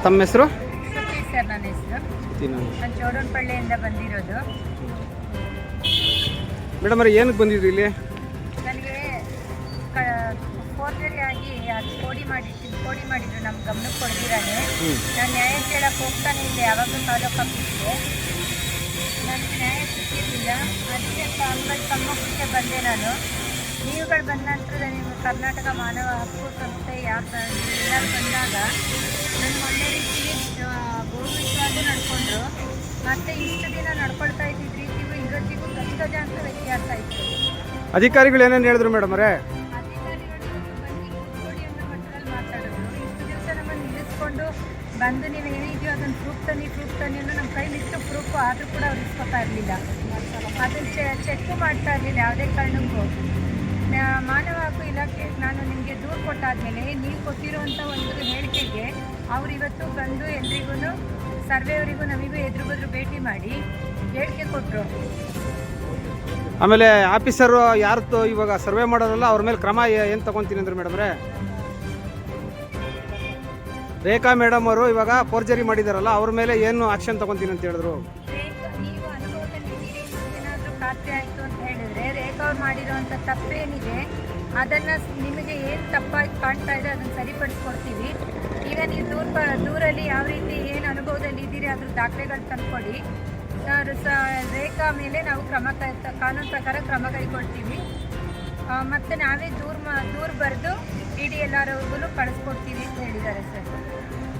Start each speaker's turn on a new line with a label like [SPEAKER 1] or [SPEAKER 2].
[SPEAKER 1] ತಮ್ಮ ಹೆಸರು?
[SPEAKER 2] ಸತೀಶ್ ಸರ್ ನನ್ನ ಹೆಸರು. ನಾನು ಚೌಡನಪಳ್ಳಿಯಿಂದ ಬಂದಿರೋದು.
[SPEAKER 1] ಮೇಡಮ್ ಅವ್ರೆ ಏನಕ್ಕೆ ಬಂದಿದ್ರಿ ಇಲ್ಲಿ?
[SPEAKER 2] ನನಗೆ ಫೋರ್ಜರಿ ಆಗಿ ಅದು ಕೋಡಿ ಮಾಡಿದ್ರು ನಮ್ಮ ಗಮನಕ್ಕೆ ಕೊಡ್ದಿರಾನೆ. ನಾನು ನ್ಯಾಯ ಕೇಳಕ್ಕೆ ಹೋಗ್ತಾನೆ ಇಲ್ಲ, ಯಾವಾಗಲೂ ತಾಲೂಕು ಆಫೀಸ್ಗೆ. ನನಗೆ ನ್ಯಾಯ ಸಿಕ್ಕಿರಲಿಲ್ಲ. ಅದಕ್ಕೆ ಅಂಗಡಿ ಸಮ್ಮುಖಕ್ಕೆ ಬಂದೆ ನಾನು. ನೀವುಗಳು ಬಂದ ನಂತರ ನೀವು ಕರ್ನಾಟಕ ಮಾನವ ಹಕ್ಕು ಸಂಸ್ಥೆ ಎಲ್ಲರೂ ಬಂದಾಗ ನನ್ನ ಒಳ್ಳೆ ರೀತಿಗೆ ಗೌರವಿಸುವಾಗೂ ನಡ್ಕೊಂಡ್ರು. ಮತ್ತು ಇಷ್ಟು ದಿನ ನಡ್ಕೊಳ್ತಾ ಇದ್ದಿದ್ದ ರೀತಿಗೂ ಇವತ್ತಿಗೂ ಗಜ ಅಂತ ವ್ಯತ್ಯಾಸ ಇತ್ತು.
[SPEAKER 1] ಅಧಿಕಾರಿಗಳು ಏನೇನು ಹೇಳಿದ್ರು ಮೇಡಮ್ ಅವರೇ?
[SPEAKER 2] ಅಧಿಕಾರಿಗಳು ಬಂದು ಕೂತ್ಕೊಡಿ ಅನ್ನೋ ಮಟ್ಟದಲ್ಲಿ ಮಾತಾಡಿದ್ರು. ಇಷ್ಟು ದಿವಸ ನಮ್ಮನ್ನು ನಿಲ್ಲಿಸ್ಕೊಂಡು ಬಂದು ನೀವು ಏನಿದೆಯೋ ಅದನ್ನು ಪ್ರೂಫ್ ತನ್ನಿ ಅನ್ನೋ ನಮ್ಮ ಕೈಲಿತ್ತು ಪ್ರೂಫು. ಆದರೂ ಕೂಡ ಅವ್ರು ಇಸ್ಕೊತಾ ಇರಲಿಲ್ಲ. ಅದನ್ನು ಚೆಕ್ಕು ಮಾಡ್ತಾ ಇರಲಿಲ್ಲ ಯಾವುದೇ ಕಾರಣಕ್ಕೂ. ಮಾನವ ಹಕ್ಕು ಇಲಾಖೆ ನಾನು ನಿಮಗೆ ದೂರು ಕೊಟ್ಟಾದಮೇಲೆ ನೀವು ಕೊಟ್ಟಿರುವಂಥ ಒಂದು ಹೇಳಿಕೆಗೆ ಅವರು ಇವತ್ತು ಬಂದು ಎಲ್ರಿಗೂ ಸರ್ವೆಯವರಿಗೂ ನಮಗೂ ಎದುರು ಬದ್ರು ಭೇಟಿ ಮಾಡಿ ಹೇಳಿಕೆ ಕೊಟ್ಟರು.
[SPEAKER 1] ಆಮೇಲೆ ಆಫೀಸರು ಯಾರು ಇವಾಗ ಸರ್ವೆ ಮಾಡೋರಲ್ಲ ಅವ್ರ ಮೇಲೆ ಕ್ರಮ ಏನು ತಗೊತೀನಿ ಅಂದ್ರೆ ಮೇಡಮ್ ಅವರೇ? ರೇಖಾ ಮೇಡಮ್ ಅವರು ಇವಾಗ ಫೋರ್ಜರಿ ಮಾಡಿದಾರಲ್ಲ ಅವ್ರ ಮೇಲೆ ಏನು ಆಕ್ಷನ್ ತಗೊತೀನಿ ಅಂತ ಹೇಳಿದ್ರು.
[SPEAKER 2] ನೀವು ಅನುಭವದಲ್ಲಿ ಏನಾದರೂ ಖಾತ್ರಿ ಆಯಿತು ಅಂತ ಹೇಳಿದ್ರೆ ರೇಖಾ ಅವ್ರು ಮಾಡಿರೋವಂಥ ತಪ್ಪೇನಿದೆ ಅದನ್ನು ನಿಮಗೆ ಏನು ತಪ್ಪಾಗಿ ಕಾಣ್ತಾ ಇದೆ ಅದನ್ನು ಸರಿಪಡಿಸ್ಕೊಡ್ತೀವಿ. ಈಗ ನೀವು ದೂರಲ್ಲಿ ಯಾವ ರೀತಿ ಏನು ಅನುಭವದಲ್ಲಿ ಇದ್ದೀರಿ ಅದ್ರ ದಾಖಲೆಗಳು ತಂದುಕೊಡಿ. ರೇಖಾ ಮೇಲೆ ನಾವು ಕಾನೂನು ಪ್ರಕಾರ ಕ್ರಮ ಕೈಗೊಳ್ತೀವಿ. ಮತ್ತು ನಾವೇ ದೂರು ಬರೆದು DDLR ಅವ್ರಿಗೂ ಕಳಿಸ್ಕೊಡ್ತೀವಿ ಅಂತ ಹೇಳಿದ್ದಾರೆ ಸರ್.